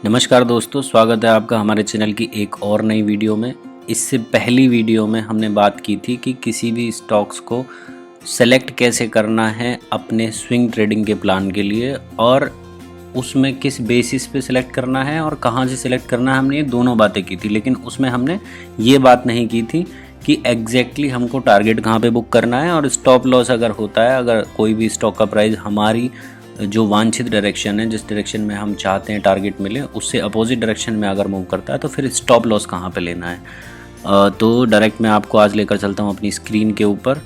नमस्कार दोस्तों, स्वागत है आपका हमारे चैनल की एक और नई वीडियो में। इससे पहली वीडियो में हमने बात की थी कि किसी भी स्टॉक्स को सेलेक्ट कैसे करना है अपने स्विंग ट्रेडिंग के प्लान के लिए, और उसमें किस बेसिस पे सिलेक्ट करना है और कहाँ से सिलेक्ट करना है। हमने ये दोनों बातें की थी, लेकिन उसमें हमने ये बात नहीं की थी कि एग्जैक्टली हमको टारगेट कहाँ पे बुक करना है और स्टॉप लॉस अगर होता है, अगर कोई भी स्टॉक का प्राइस हमारी जो वांछित डायरेक्शन है, जिस डायरेक्शन में हम चाहते हैं टारगेट मिले, उससे अपोजिट डायरेक्शन में अगर मूव करता है तो फिर स्टॉप लॉस कहाँ पे लेना है। तो डायरेक्ट मैं आपको आज लेकर चलता हूँ अपनी स्क्रीन के ऊपर।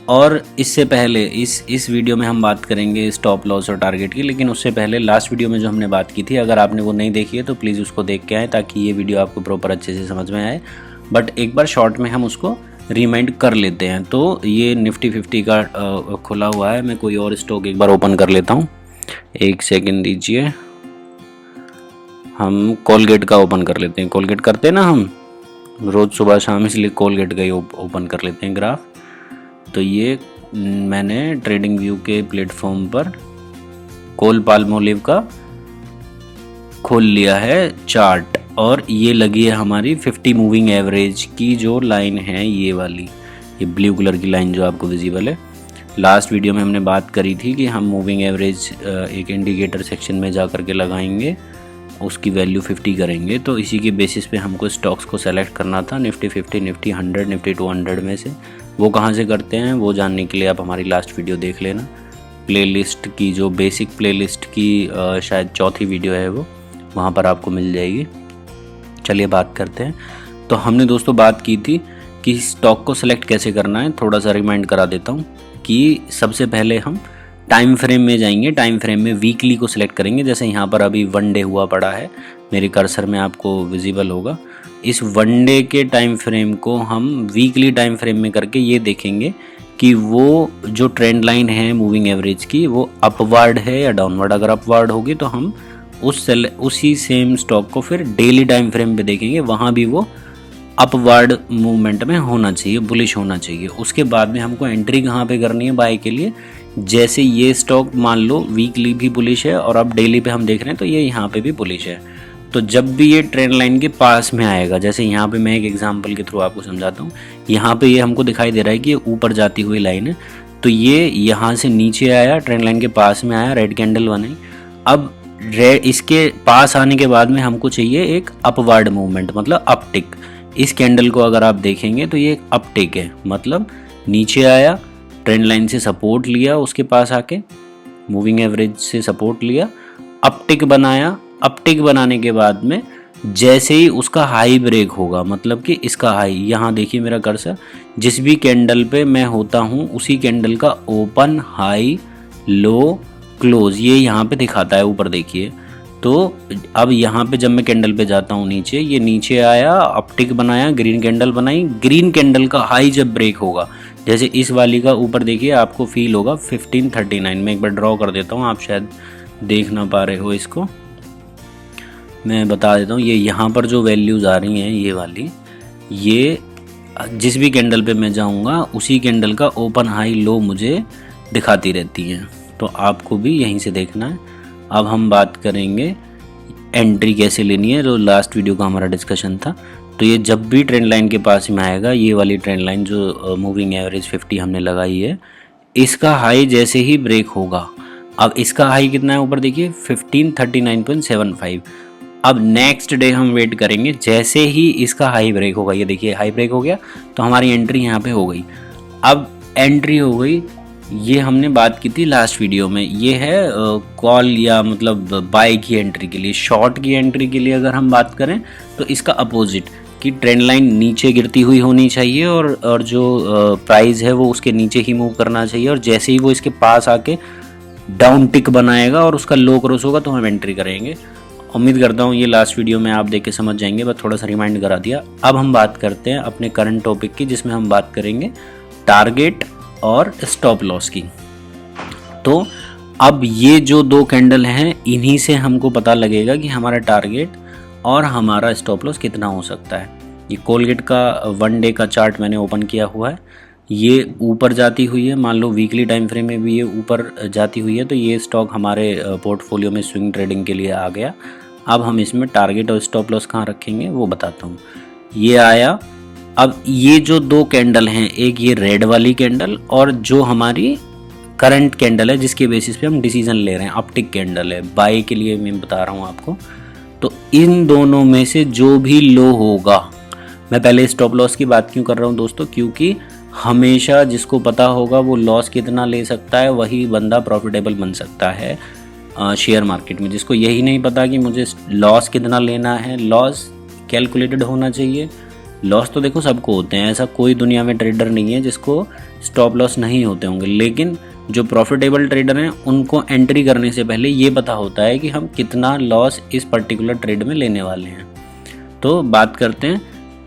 और इससे पहले इस वीडियो में हम बात करेंगे स्टॉप लॉस और टारगेट की, लेकिन उससे पहले लास्ट वीडियो में जो हमने बात की थी, अगर आपने वो नहीं देखी है तो प्लीज़ उसको देख के आएँ ताकि ये वीडियो आपको प्रॉपर अच्छे से समझ में आए। बट एक बार शॉर्ट में हम उसको रिमाइंड कर लेते हैं। तो ये निफ्टी 50 का खुला हुआ है। मैं कोई और स्टॉक एक बार ओपन कर लेता हूँ, एक सेकंड दीजिए। हम कोलगेट का ओपन कर लेते हैं। कोलगेट करते हैं ना हम रोज़ सुबह शाम, इसलिए कोलगेट का ही ओपन कर लेते हैं ग्राफ। तो ये मैंने ट्रेडिंग व्यू के प्लेटफॉर्म पर कोलपाल्मोलिव का खोल लिया है चार्ट, और ये लगी है हमारी 50 मूविंग एवरेज की जो लाइन है, ये वाली, ये ब्लू कलर की लाइन जो आपको विजिबल है। लास्ट वीडियो में हमने बात करी थी कि हम मूविंग एवरेज एक इंडिकेटर सेक्शन में जा कर के लगाएंगे, उसकी वैल्यू 50 करेंगे। तो इसी के बेसिस पे हमको स्टॉक्स को सेलेक्ट करना था, निफ्टी 50, निफ्टी 100, निफ्टी 200 में से। वो कहाँ से करते हैं वो जानने के लिए आप हमारी लास्ट वीडियो देख लेना। प्लेलिस्ट की जो बेसिक प्लेलिस्ट की शायद चौथी वीडियो है वो, वहाँ पर आपको मिल जाएगी। चलिए बात करते हैं। तो हमने दोस्तों बात की थी कि स्टॉक को सेलेक्ट कैसे करना है। थोड़ा सा रिमाइंड करा देता हूँ कि सबसे पहले हम टाइम फ्रेम में जाएंगे। टाइम फ्रेम में वीकली को सिलेक्ट करेंगे। जैसे यहाँ पर अभी 1 डे हुआ पड़ा है, मेरे कर्सर में आपको विजिबल होगा। इस 1 डे के टाइम फ्रेम को हम वीकली टाइम फ्रेम में करके ये देखेंगे कि वो जो ट्रेंड लाइन है मूविंग एवरेज की, वो अपवर्ड है या डाउनवर्ड। अगर अपवर्ड होगी तो हम उसी सेम स्टॉक को फिर डेली टाइम फ्रेम पे देखेंगे, वहाँ भी वो अपवर्ड मूवमेंट में होना चाहिए, बुलिश होना चाहिए। उसके बाद में हमको एंट्री कहाँ पे करनी है बाय के लिए। जैसे ये स्टॉक मान लो वीकली भी बुलिश है और अब डेली पे हम देख रहे हैं तो ये यहाँ पे भी बुलिश है। तो जब भी ये ट्रेंड लाइन के पास में आएगा, जैसे यहाँ पे मैं एक एग्जांपल के थ्रू आपको समझाता हूँ। यहाँ पे ये हमको दिखाई दे रहा है कि ये ऊपर जाती हुई लाइन है, तो ये यहाँ से नीचे आया, ट्रेंड लाइन के पास में आया, रेड कैंडल बनाई। अब इसके पास आने के बाद में हमको चाहिए एक अपवर्ड मूवमेंट, मतलब अपटिक। इस कैंडल को अगर आप देखेंगे तो ये एक अपटिक है, मतलब नीचे आया, ट्रेंड लाइन से सपोर्ट लिया, उसके पास आके मूविंग एवरेज से सपोर्ट लिया, अपटिक बनाया। अपटिक बनाने के बाद में जैसे ही उसका हाई ब्रेक होगा, मतलब कि इसका हाई, यहाँ देखिए मेरा कर्सर, जिस भी कैंडल पे मैं होता हूँ उसी कैंडल का ओपन, हाई, लो, क्लोज, ये यहाँ पे दिखाता है ऊपर देखिए। तो अब यहाँ पे जब मैं कैंडल पे जाता हूँ नीचे, ये नीचे आया, अपटिक बनाया, ग्रीन कैंडल बनाई। ग्रीन कैंडल का हाई जब ब्रेक होगा, जैसे इस वाली का ऊपर देखिए आपको फील होगा 1539। मैं एक बार ड्रॉ कर देता हूँ, आप शायद देख ना पा रहे हो इसको, मैं बता देता हूँ। ये यहाँ पर जो वैल्यूज़ आ रही हैं, ये वाली, ये जिस भी कैंडल पे मैं जाऊँगा उसी कैंडल का ओपन, हाई, लो मुझे दिखाती रहती हैं। तो आपको भी यहीं से देखना है। अब हम बात करेंगे एंट्री कैसे लेनी है, जो लास्ट वीडियो का हमारा डिस्कशन था। तो ये जब भी ट्रेंड लाइन के पास में आएगा, ये वाली ट्रेंड लाइन जो मूविंग एवरेज 50 हमने लगाई है, इसका हाई जैसे ही ब्रेक होगा, अब इसका हाई कितना है ऊपर देखिए 1539.75। अब नेक्स्ट डे हम वेट करेंगे, जैसे ही इसका हाई ब्रेक होगा, ये देखिए हाई ब्रेक हो गया, तो हमारी एंट्री यहाँ पे हो गई। अब एंट्री हो गई, ये हमने बात की थी लास्ट वीडियो में। ये है कॉल या मतलब बाय की एंट्री के लिए। शॉर्ट की एंट्री के लिए अगर हम बात करें तो इसका अपोजिट, कि ट्रेंड लाइन नीचे गिरती हुई होनी चाहिए और जो प्राइस है वो उसके नीचे ही मूव करना चाहिए, और जैसे ही वो इसके पास आके डाउन टिक बनाएगा और उसका लो क्रॉस होगा तो हम एंट्री करेंगे। उम्मीद करता हूँ ये लास्ट वीडियो में आप देख के समझ जाएंगे, बस थोड़ा सा रिमाइंड करा दिया। अब हम बात करते हैं अपने करंट टॉपिक की, जिसमें हम बात करेंगे टारगेट और स्टॉप लॉस की। तो अब ये जो 2 कैंडल हैं, इन्हीं से हमको पता लगेगा कि हमारा टारगेट और हमारा स्टॉप लॉस कितना हो सकता है। ये कोलगेट का 1 डे का चार्ट मैंने ओपन किया हुआ है, ये ऊपर जाती हुई है, मान लो वीकली टाइम फ्रेम में भी ये ऊपर जाती हुई है, तो ये स्टॉक हमारे पोर्टफोलियो में स्विंग ट्रेडिंग के लिए आ गया। अब हम इसमें टारगेट और स्टॉप लॉस कहाँ रखेंगे वो बताता हूँ। ये आया। अब ये जो दो कैंडल हैं, एक ये रेड वाली कैंडल और जो हमारी करंट कैंडल है जिसके बेसिस पे हम डिसीजन ले रहे हैं, अपटिक कैंडल है, बाय के लिए मैं बता रहा हूँ आपको। तो इन दोनों में से जो भी लो होगा, मैं पहले स्टॉप लॉस की बात क्यों कर रहा हूँ दोस्तों, क्योंकि हमेशा जिसको पता होगा वो लॉस कितना ले सकता है वही बंदा प्रॉफिटेबल बन सकता है शेयर मार्केट में। जिसको यही नहीं पता कि मुझे लॉस कितना लेना है, लॉस कैलकुलेटेड होना चाहिए। लॉस तो देखो सबको होते हैं, ऐसा कोई दुनिया में ट्रेडर नहीं है जिसको स्टॉप लॉस नहीं होते होंगे, लेकिन जो प्रॉफिटेबल ट्रेडर हैं उनको एंट्री करने से पहले ये पता होता है कि हम कितना लॉस इस पर्टिकुलर ट्रेड में लेने वाले हैं। तो बात करते हैं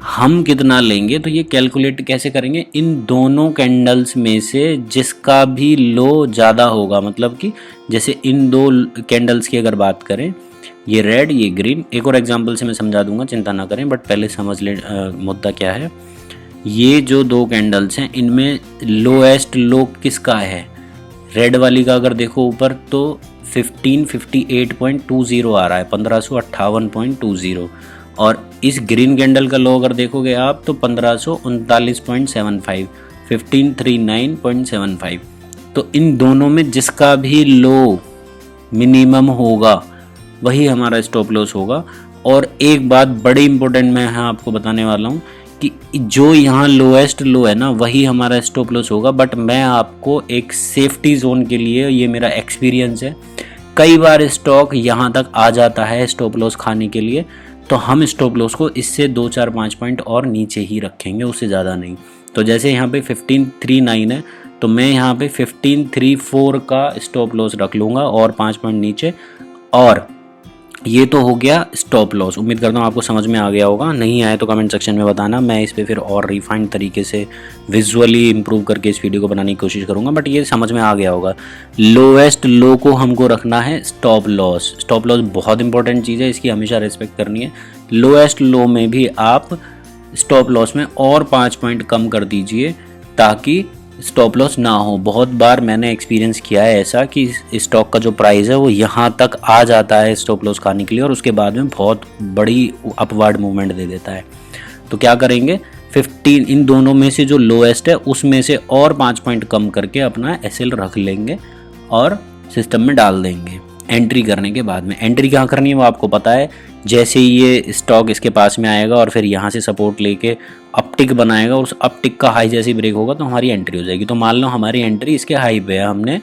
हम कितना लेंगे। तो ये कैलकुलेट कैसे करेंगे, इन दोनों कैंडल्स में से जिसका भी लो ज़्यादा होगा, मतलब कि जैसे इन दो कैंडल्स की अगर बात करें, ये रेड ये ग्रीन, एक और एग्जांपल से मैं समझा दूंगा, चिंता ना करें, बट पहले समझ ले मुद्दा क्या है। ये जो दो कैंडल्स हैं इनमें लोएस्ट लो किसका है, रेड वाली का अगर देखो ऊपर तो 1558.20 आ रहा है, 1558.20, और इस ग्रीन कैंडल का लो अगर देखोगे आप तो 1539.75, 1539.75। तो इन दोनों में जिसका भी लो मिनिमम होगा वही हमारा स्टॉप लॉस होगा। और एक बात बड़ी इंपॉर्टेंट मैं यहाँ आपको बताने वाला हूँ कि जो यहाँ लोएस्ट लो है ना वही हमारा स्टॉप लॉस होगा। बट मैं आपको एक सेफ्टी जोन के लिए, ये मेरा एक्सपीरियंस है, कई बार स्टॉक यहाँ तक आ जाता है स्टॉप लॉस खाने के लिए, तो हम स्टॉप लॉस को इससे 2-4-5 पॉइंट और नीचे ही रखेंगे, उससे ज़्यादा नहीं। तो जैसे यहाँ पे 1539 है तो मैं यहाँ पे 1534 का स्टॉप लॉस रख लूँगा और 5 पॉइंट नीचे। और ये तो हो गया स्टॉप लॉस। उम्मीद करता हूँ आपको समझ में आ गया होगा, नहीं आया तो कमेंट सेक्शन में बताना, मैं इस पे फिर और रिफाइंड तरीके से विजुअली इंप्रूव करके इस वीडियो को बनाने की कोशिश करूँगा, बट ये समझ में आ गया होगा। लोएस्ट लो को हमको रखना है स्टॉप लॉस। स्टॉप लॉस बहुत इंपॉर्टेंट चीज़ है, इसकी हमेशा रिस्पेक्ट करनी है। लोएस्ट लो में भी आप स्टॉप लॉस में और 5 पॉइंट कम कर दीजिए ताकि स्टॉप लॉस ना हो। बहुत बार मैंने एक्सपीरियंस किया है ऐसा कि स्टॉक का जो प्राइस है वो यहाँ तक आ जाता है स्टॉप लॉस खाने के लिए और उसके बाद में बहुत बड़ी अपवर्ड मूवमेंट दे देता है। तो क्या करेंगे, 15 इन दोनों में से जो लोएस्ट है उसमें से और 5 पॉइंट कम करके अपना एसएल रख लेंगे और सिस्टम में डाल देंगे। एंट्री करने के बाद में, एंट्री कहाँ करनी है वो आपको पता है। जैसे ही ये स्टॉक इसके पास में आएगा और फिर यहाँ से सपोर्ट लेके अपटिक बनाएगा और उस अपटिक का हाई जैसी ब्रेक होगा तो हमारी एंट्री हो जाएगी। तो मान लो हमारी एंट्री इसके हाई पे है, हमने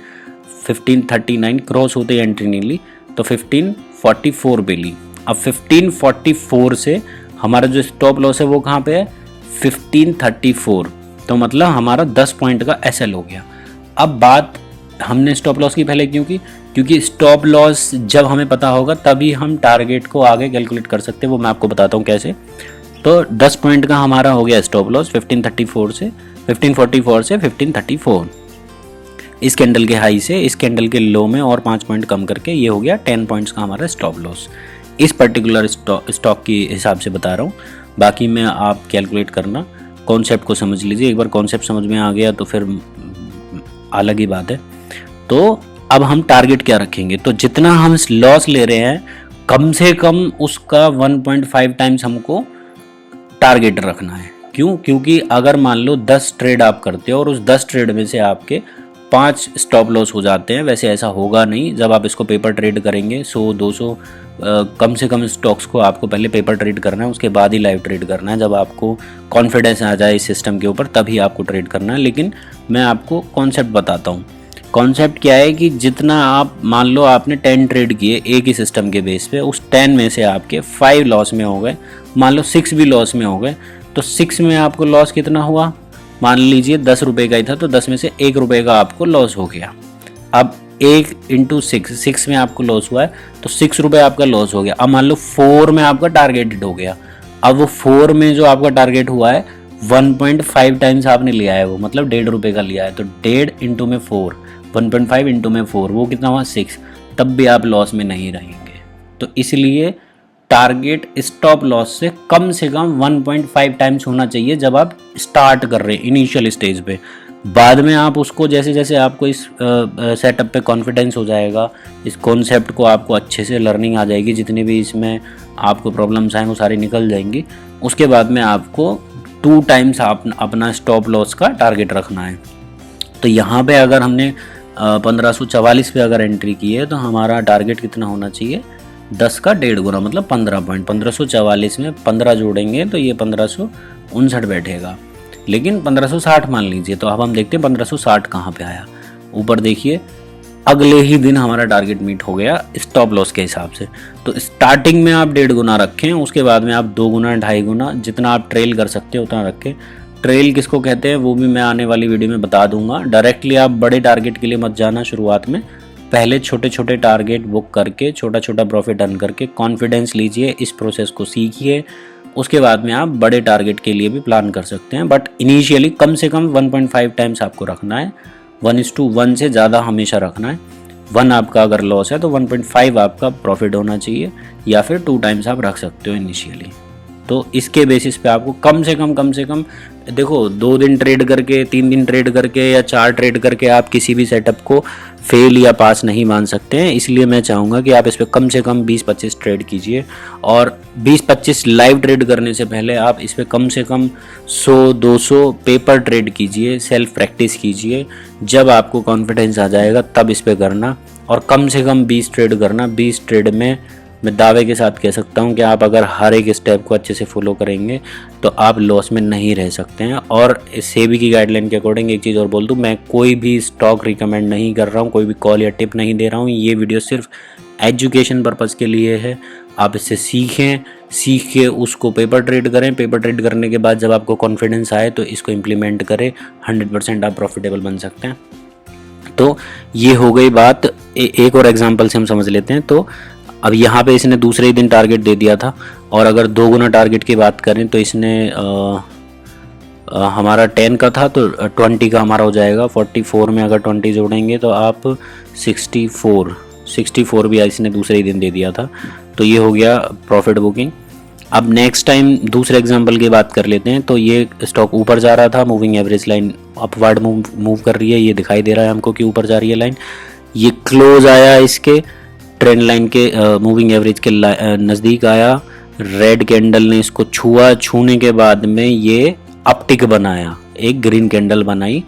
1539 क्रॉस होते ही एंट्री नहीं ली तो 1544 पे ली। अब 1544 से हमारा जो स्टॉप लॉस है वो कहाँ पे है, 1534। तो मतलब हमारा 10 पॉइंट का एसएल हो गया। अब बात हमने स्टॉप लॉस की पहले क्यों की, क्योंकि स्टॉप लॉस जब हमें पता होगा तभी हम टारगेट को आगे कैलकुलेट कर सकते हैं, वो मैं आपको बताता हूँ कैसे। तो 10 पॉइंट का हमारा हो गया स्टॉप लॉस 1544 से 1534। इस कैंडल के हाई से इस कैंडल के लो में और 5 पॉइंट कम करके ये हो गया 10 पॉइंट्स का हमारा स्टॉप लॉस। इस पर्टिकुलर स्टॉक के हिसाब से बता रहा हूँ, बाकी में आप कैलकुलेट करना, कॉन्सेप्ट को समझ लीजिए। एक बार कॉन्सेप्ट समझ में आ गया तो फिर अलग ही बात है। तो अब हम टारगेट क्या रखेंगे, तो जितना हम लॉस ले रहे हैं कम से कम उसका 1.5 टाइम्स हमको टारगेट रखना है। क्यों, क्योंकि अगर मान लो 10 ट्रेड आप करते हो और उस 10 ट्रेड में से आपके 5 स्टॉप लॉस हो जाते हैं, वैसे ऐसा होगा नहीं, जब आप इसको पेपर ट्रेड करेंगे 100-200 कम से कम स्टॉक्स को आपको पहले पेपर ट्रेड करना है, उसके बाद ही लाइव ट्रेड करना है। जब आपको कॉन्फिडेंस आ जाए इस सिस्टम के ऊपर तभी आपको ट्रेड करना है। लेकिन मैं आपको कॉन्सेप्ट बताता हूँ। कॉन्सेप्ट क्या है कि जितना आप मान लो आपने 10 ट्रेड किए एक ही सिस्टम के बेस पे, उस 10 में से आपके 5 लॉस में हो गए, मान लो 6 भी लॉस में हो गए, तो 6 में आपको लॉस कितना हुआ, मान लीजिए 10 रुपये का ही था तो 10 में से 1 रुपये का आपको लॉस हो गया। अब 1 × 6 में आपको लॉस हुआ है तो 6 रुपये आपका लॉस हो गया। अब मान लो 4 में आपका टारगेट हो गया। अब वो 4 में जो आपका टारगेट हुआ है 1.5 टाइम्स आपने लिया है, वो मतलब 1.5 रुपये का लिया है, तो 1.5 × में 4, 1.5 × में 4, वो कितना हुआ 6, तब भी आप लॉस में नहीं रहेंगे। तो इसलिए टारगेट स्टॉप लॉस से कम 1.5 टाइम्स होना चाहिए जब आप स्टार्ट कर रहे हैं इनिशियल स्टेज पे। बाद में आप उसको जैसे जैसे आपको इस सेटअप पे कॉन्फिडेंस हो जाएगा, इस कॉन्सेप्ट को आपको अच्छे से लर्निंग आ जाएगी, जितनी भी इसमें आपको प्रॉब्लम्स आएँ वो सारी निकल जाएंगी। उसके बाद में आपको 2 टाइम्स अपना स्टॉप लॉस का टारगेट रखना है। तो यहाँ पे अगर हमने 1544 पे अगर एंट्री की है तो हमारा टारगेट कितना होना चाहिए, 10 का 1.5 गुना, मतलब 15 पॉइंट। 1544 में 15 जोड़ेंगे तो ये 1559 बैठेगा, लेकिन 1560 मान लीजिए। तो अब हम देखते हैं 1560 कहाँ पे आया। ऊपर देखिए, अगले ही दिन हमारा टारगेट मीट हो गया स्टॉप लॉस के हिसाब से। तो स्टार्टिंग में आप 1.5 गुना रखें, उसके बाद में आप 2 गुना 2.5 गुना जितना आप ट्रेल कर सकते हो उतना रखें। ट्रेल किसको कहते हैं वो भी मैं आने वाली वीडियो में बता दूंगा। डायरेक्टली आप बड़े टारगेट के लिए मत जाना शुरुआत में, पहले छोटे छोटे टारगेट बुक करके छोटा छोटा प्रॉफिट अर्न करके कॉन्फिडेंस लीजिए, इस प्रोसेस को सीखिए। उसके बाद में आप बड़े टारगेट के लिए भी प्लान कर सकते हैं, बट इनिशियली कम से कम 1.5 टाइम्स आपको रखना है। 1:1 से ज़्यादा हमेशा रखना है। 1 आपका अगर लॉस है तो 1.5 आपका प्रॉफिट होना चाहिए, या फिर 2 टाइम्स आप रख सकते हो इनिशियली। तो इसके बेसिस पे आपको कम से कम देखो 2 दिन ट्रेड करके, 3 दिन ट्रेड करके या 4 ट्रेड करके आप किसी भी सेटअप को फेल या पास नहीं मान सकते हैं। इसलिए मैं चाहूँगा कि आप इस पर कम से कम 20-25 ट्रेड कीजिए, और 20-25 लाइव ट्रेड करने से पहले आप इस पर कम से कम 100-200 पेपर ट्रेड कीजिए, सेल्फ प्रैक्टिस कीजिए। जब आपको कॉन्फिडेंस आ जाएगा तब इस पर करना, और कम से कम 20 ट्रेड करना। 20 ट्रेड में मैं दावे के साथ कह सकता हूं कि आप अगर हर एक स्टेप को अच्छे से फॉलो करेंगे तो आप लॉस में नहीं रह सकते हैं। और सेबी की गाइडलाइन के अकॉर्डिंग एक चीज़ और बोल दूं, मैं कोई भी स्टॉक रिकमेंड नहीं कर रहा हूं, कोई भी कॉल या टिप नहीं दे रहा हूं। ये वीडियो सिर्फ एजुकेशन पर्पज़ के लिए है। आप इससे सीख के उसको पेपर ट्रेड करें। पेपर ट्रेड करने के बाद जब आपको कॉन्फिडेंस आए तो इसको इम्प्लीमेंट करें। 100% आप प्रॉफिटेबल बन सकते हैं। तो ये हो गई बात। एक और एग्जाम्पल से हम समझ लेते हैं। तो अब यहाँ पे इसने दूसरे ही दिन टारगेट दे दिया था, और अगर 2 गुना टारगेट की बात करें तो इसने हमारा 10 का था तो 20 का हमारा हो जाएगा। 44 में अगर 20 जोड़ेंगे तो आप 64 भी इसने दूसरे ही दिन दे दिया था। तो ये हो गया प्रॉफिट बुकिंग। अब नेक्स्ट टाइम दूसरे एग्जांपल की बात कर लेते हैं। तो ये स्टॉक ऊपर जा रहा था, moving average line upward move कर रही है, ये दिखाई दे रहा है हमको कि ऊपर जा रही है लाइन। ये क्लोज आया इसके ट्रेंड लाइन के मूविंग एवरेज के नज़दीक आया, रेड कैंडल ने इसको छूने के बाद में ये अपटिक बनाया, एक ग्रीन कैंडल बनाई।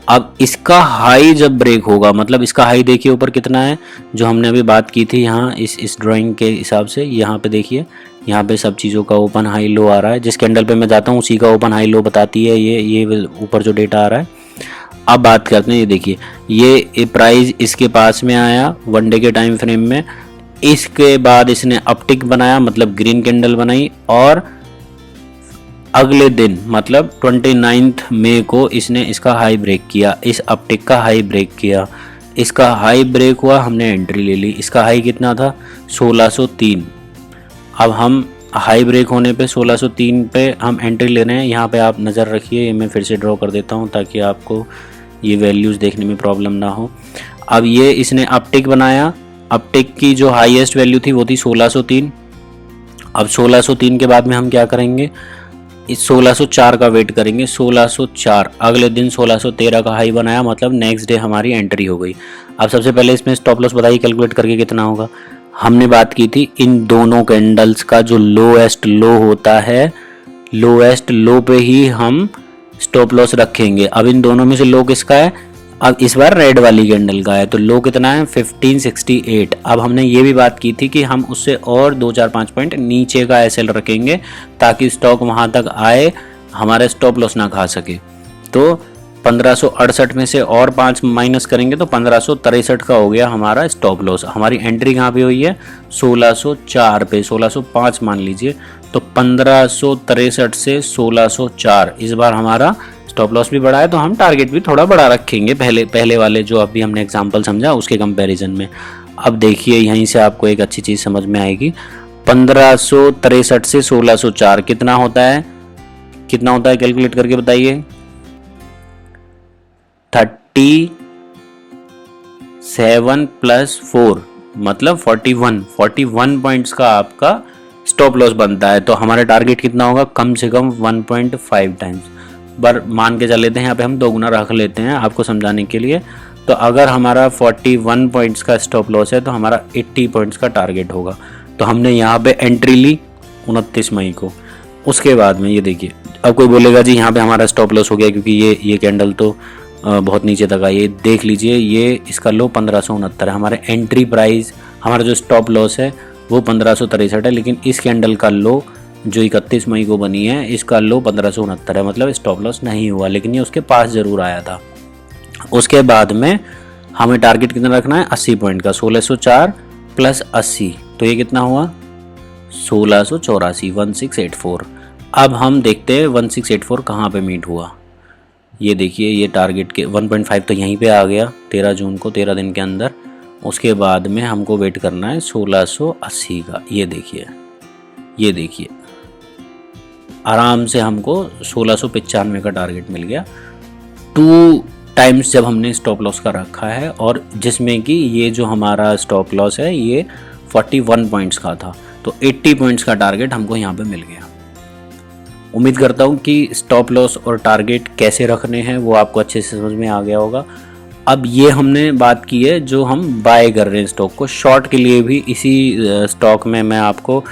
अब इसका हाई जब ब्रेक होगा, मतलब इसका हाई देखिए ऊपर कितना है, जो हमने अभी बात की थी यहाँ इस ड्राइंग के हिसाब से। यहाँ पे देखिए, यहाँ पे सब चीज़ों का ओपन हाई लो आ रहा है। जिस कैंडल पे मैं जाता हूँ उसी का ओपन हाई लो बताती है ये ऊपर जो डेटा आ रहा है। अब बात करते हैं, ये देखिए ये प्राइस इसके पास में आया 1 डे के टाइम फ्रेम में। इसके बाद इसने अपटिक बनाया, मतलब ग्रीन कैंडल बनाई, और अगले दिन मतलब 29 मई को इसने इसका हाई ब्रेक किया, इस अपटिक का हाई ब्रेक किया। इसका हाई ब्रेक हुआ, हमने एंट्री ले ली। इसका हाई कितना था, 1603। अब हम हाई ब्रेक होने पे 1603 पे हम एंट्री ले रहे हैं। यहाँ पे आप नज़र रखिए, ये मैं फिर से ड्रॉ कर देता हूँ ताकि आपको ये वैल्यूज़ देखने में प्रॉब्लम ना हो। अब ये इसने अपटिक बनाया, अपटिक की जो हाईएस्ट वैल्यू थी वो थी 1603। अब 1603 के बाद में हम क्या करेंगे, इस 1604 का वेट करेंगे। 1604 अगले दिन 1613 का हाई बनाया, मतलब नेक्स्ट डे हमारी एंट्री हो गई। अब सबसे पहले इसमें स्टॉप लॉस बताइए कैलकुलेट करके कितना होगा। हमने बात की थी इन दोनों कैंडल्स का जो लोएस्ट लो होता है, लोएस्ट लो पे ही हम स्टॉप लॉस रखेंगे। अब इन दोनों में से लो किसका है, अब इस बार रेड वाली कैंडल का है, तो लो कितना है 1568। अब हमने ये भी बात की थी कि हम उससे और 2-4-5 पॉइंट नीचे का एसएल रखेंगे ताकि स्टॉक वहाँ तक आए, हमारे स्टॉप लॉस ना खा सके। तो 1568 में से और 5 माइनस करेंगे तो 1563 का हो गया हमारा स्टॉप लॉस। हमारी एंट्री कहाँ पे हुई है, 1604 पे, 1605 मान लीजिए। तो 1563 से 1604 इस बार हमारा स्टॉप लॉस भी बढ़ा है, तो हम टारगेट भी थोड़ा बड़ा रखेंगे पहले वाले जो अभी हमने एग्जांपल समझा उसके कंपैरिजन में। अब देखिए यहीं से आपको एक अच्छी चीज़ समझ में आएगी। 1563 से 1604 कितना होता है कैलकुलेट करके बताइए। 37 + 4 मतलब 41 पॉइंट्स का आपका स्टॉप लॉस बनता है। तो हमारा टारगेट कितना होगा, कम से कम 1.5 टाइम्स। बार मान के चल लेते हैं, यहाँ पे हम 2 गुना रख लेते हैं आपको समझाने के लिए। तो अगर हमारा 41 पॉइंट्स का स्टॉप लॉस है तो हमारा 80 पॉइंट्स का टारगेट होगा। तो हमने यहाँ पे एंट्री ली 29 मई को। उसके बाद में ये देखिए, अब कोई बोलेगा जी यहाँ पे हमारा स्टॉप लॉस हो गया क्योंकि ये कैंडल तो बहुत नीचे तक आई। ये देख लीजिए, ये इसका लो 1569 है। हमारे एंट्री प्राइस, हमारा जो स्टॉप लॉस है वो 1563 है, लेकिन इस कैंडल का लो जो 31 मई को बनी है, इसका लो 1569 है। मतलब स्टॉप लॉस नहीं हुआ, लेकिन ये उसके पास ज़रूर आया था। उसके बाद में हमें टारगेट कितना रखना है, 80 पॉइंट का। 1604 प्लस 80 तो ये कितना हुआ, 1684, 1684। अब हम देखते हैं 1684 कहाँ पे मीट हुआ। ये देखिए, ये टारगेट के 1.5 तो यहीं पे आ गया 13 जून को, 13 दिन के अंदर। उसके बाद में हमको वेट करना है 1680 का। ये देखिए आराम से हमको 1695 का टारगेट मिल गया। 2 टाइम्स जब हमने स्टॉप लॉस का रखा है, और जिसमें कि ये जो हमारा स्टॉप लॉस है ये 41 पॉइंट्स का था, तो 80 पॉइंट्स का टारगेट हमको यहाँ पे मिल गया। उम्मीद करता हूँ कि स्टॉप लॉस और टारगेट कैसे रखने हैं वो आपको अच्छे से समझ में आ गया होगा। अब ये हमने बात की है जो हम बाय कर रहे हैं स्टॉक को। शॉर्ट के लिए भी इसी स्टॉक में मैं आपको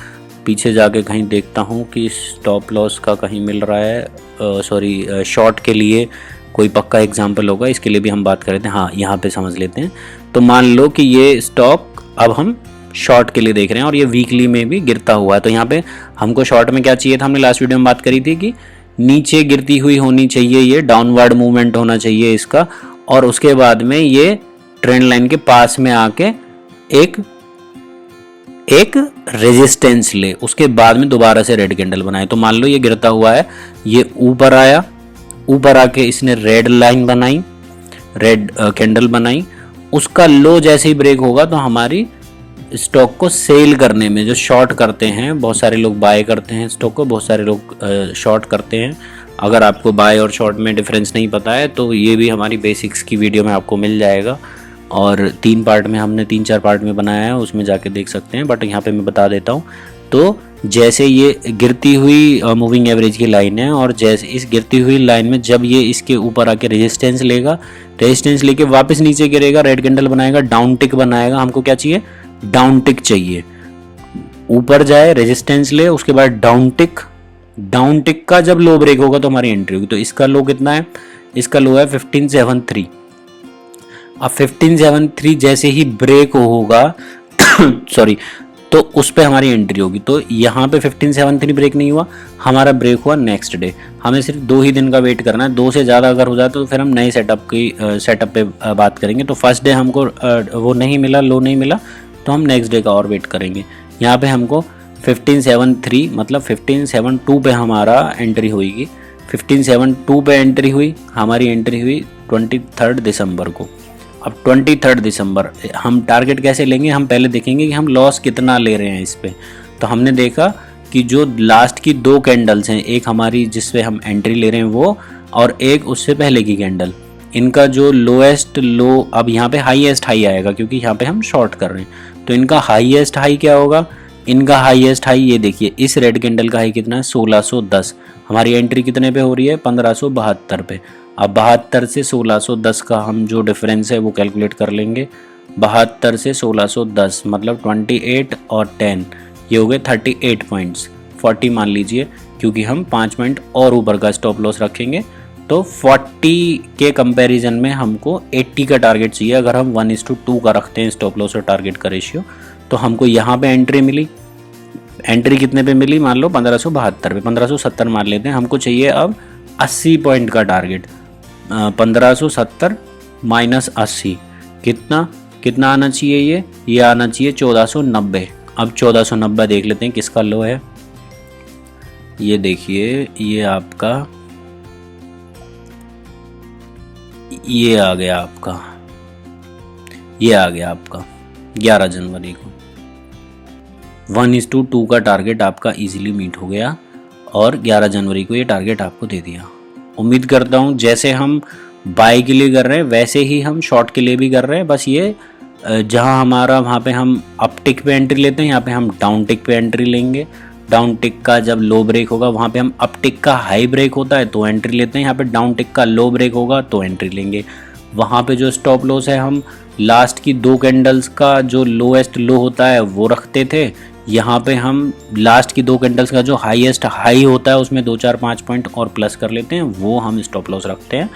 पीछे जाके कहीं देखता हूँ कि स्टॉप लॉस का कहीं मिल रहा है, शॉर्ट के लिए कोई पक्का एग्जांपल होगा, इसके लिए भी हम बात कर रहे थे। हाँ, यहाँ पे समझ लेते हैं। तो मान लो कि ये स्टॉक अब हम शॉर्ट के लिए देख रहे हैं और ये वीकली में भी गिरता हुआ है। तो यहाँ पे हमको शॉर्ट में क्या चाहिए था, हमने लास्ट वीडियो में बात करी थी कि नीचे गिरती हुई होनी चाहिए, ये डाउनवर्ड मूवमेंट होना चाहिए इसका, और उसके बाद में ये ट्रेंड लाइन के पास में आके एक रेजिस्टेंस ले, उसके बाद में दोबारा से रेड कैंडल बनाए। तो मान लो ये गिरता हुआ है, ये ऊपर आया, ऊपर आके इसने रेड लाइन बनाई, रेड कैंडल बनाई। उसका लो जैसे ही ब्रेक होगा तो हमारी स्टॉक को सेल करने में, जो शॉर्ट करते हैं, बहुत सारे लोग बाय करते हैं स्टॉक को, बहुत सारे लोग शॉर्ट करते हैं। अगर आपको बाय और शॉर्ट में डिफरेंस नहीं पता है तो ये भी हमारी बेसिक्स की वीडियो में आपको मिल जाएगा, और 3 पार्ट में हमने 3-4 पार्ट में बनाया है, उसमें जाके देख सकते हैं। बट यहाँ पे मैं बता देता हूँ। तो जैसे ये गिरती हुई मूविंग एवरेज की लाइन है, और जैसे इस गिरती हुई लाइन में जब ये इसके ऊपर आके रेजिस्टेंस लेगा, रेजिस्टेंस लेके वापस नीचे गिरेगा, रेड कैंडल बनाएगा, डाउन टिक बनाएगा। हमको क्या चाहिए, डाउन टिक चाहिए। ऊपर जाए, रेजिस्टेंस ले, उसके बाद डाउन टिक, डाउन टिक का जब लो ब्रेक होगा तो हमारी एंट्री होगी। तो इसका लो कितना है, इसका लो है 1573। अब 1573 जैसे ही ब्रेक होगा सॉरी, तो उस पे हमारी एंट्री होगी। तो यहाँ पे 1573 ब्रेक नहीं हुआ, हमारा ब्रेक हुआ नेक्स्ट डे। हमें सिर्फ 2 ही दिन का वेट करना है। 2 से ज़्यादा अगर हो जाए तो फिर हम नए सेटअप पे बात करेंगे। तो फर्स्ट डे हमको वो नहीं मिला, लो नहीं मिला, तो हम नेक्स्ट डे का और वेट करेंगे। यहाँ पे हमको 1573 मतलब 1572 पे हमारा एंट्री होगी। 1572 पे एंट्री हुई, हमारी एंट्री हुई 23 दिसंबर को। अब 23 दिसंबर हम टारगेट कैसे लेंगे, हम पहले देखेंगे कि हम लॉस कितना ले रहे हैं इस पे। तो हमने देखा कि जो लास्ट की 2 कैंडल्स हैं, एक हमारी जिस पे हम एंट्री ले रहे हैं वो, और एक उससे पहले की कैंडल, इनका जो लोएस्ट लो, अब यहाँ पे हाईएस्ट हाई आएगा क्योंकि यहाँ पे हम शॉर्ट कर रहे हैं। तो इनका हाईएस्ट हाई क्या होगा, इनका हाईएस्ट हाई ये देखिए, इस रेड कैंडल का हाई कितना है, 1610। हमारी एंट्री कितने पे हो रही है, 1572 पे। अब 72 से 1610 का हम जो डिफरेंस है वो कैलकुलेट कर लेंगे। 72 से 1610 मतलब 28 और 10, ये हो गए 38 पॉइंट्स। 40 मान लीजिए क्योंकि हम 5 पॉइंट और ऊपर का स्टॉप लॉस रखेंगे। तो 40 के कंपैरिजन में हमको 80 का टारगेट चाहिए। अगर हम 1:2 का रखते हैं स्टॉप लॉस और टारगेट का रेशियो, तो हमको यहाँ पे एंट्री मिली। एंट्री कितने पे मिली, मान लो 1572 पे, 1570 मान लेते हैं। हमको चाहिए अब 80 पॉइंट का टारगेट। 1570 माइनस 80 कितना आना चाहिए, ये आना चाहिए 1490। अब 1490 देख लेते हैं किसका लो है। ये देखिए, ये आपका, ये आ गया आपका, ये आ गया आपका 11 जनवरी को। 1:2 का टारगेट आपका इजीली मीट हो गया और 11 जनवरी को ये टारगेट आपको दे दिया। उम्मीद करता हूँ जैसे हम बाय के लिए कर रहे हैं वैसे ही हम शॉर्ट के लिए भी कर रहे हैं। बस ये जहाँ हमारा, वहाँ पे हम अप टिक पे एंट्री लेते हैं, यहाँ पे हम डाउन टिक पे एंट्री लेंगे। डाउन टिक का जब लो ब्रेक होगा वहाँ पे हम अप टिक का हाई ब्रेक होता है तो एंट्री लेते हैं, यहाँ पे डाउन टिक का लो ब्रेक होगा तो एंट्री लेंगे। वहाँ पे जो स्टॉप लॉस है हम लास्ट की 2 कैंडल्स का जो लोएस्ट लो होता है वो रखते थे, यहाँ पे हम लास्ट की 2 कैंडल्स का जो हाईएस्ट हाई होता है उसमें 2-4-5 पॉइंट और प्लस कर लेते हैं, वो हम स्टॉप लॉस रखते हैं।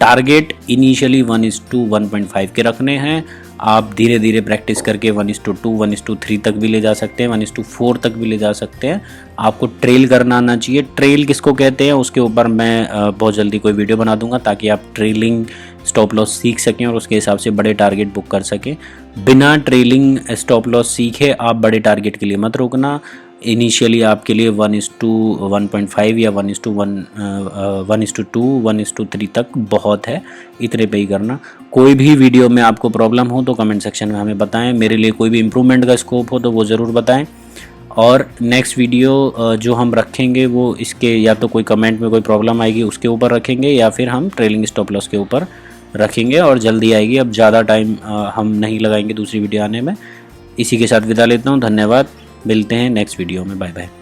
टारगेट इनिशियली 1:1.5 के रखने हैं। आप धीरे धीरे प्रैक्टिस करके 1:2, 1:3 तक भी ले जा सकते हैं, 1:4 तक भी ले जा सकते हैं। आपको ट्रेल करना आना चाहिए। ट्रेल किसको कहते हैं उसके ऊपर मैं बहुत जल्दी कोई वीडियो बना दूंगा ताकि आप ट्रेलिंग स्टॉप लॉस सीख सकें और उसके हिसाब से बड़े टारगेट बुक कर सकें। बिना ट्रेलिंग स्टॉप लॉस सीखे आप बड़े टारगेट के लिए मत रोकना। इनिशियली आपके लिए 1:1.5 या 1:2, 1:3 तक बहुत है, इतने पे ही करना। कोई भी वीडियो में आपको प्रॉब्लम हो तो कमेंट सेक्शन में हमें बताएं। मेरे लिए कोई भी इम्प्रूवमेंट का स्कोप हो तो वो ज़रूर बताएं। और नेक्स्ट वीडियो जो हम रखेंगे वो इसके या तो कोई कमेंट में कोई प्रॉब्लम आएगी उसके ऊपर रखेंगे या फिर हम ट्रेलिंग स्टॉप लॉस के ऊपर रखेंगे और जल्दी आएगी। अब ज़्यादा टाइम हम नहीं लगाएंगे दूसरी वीडियो आने में। इसी के साथ विदा लेता हूँ। धन्यवाद, मिलते हैं नेक्स्ट वीडियो में। Bye bye.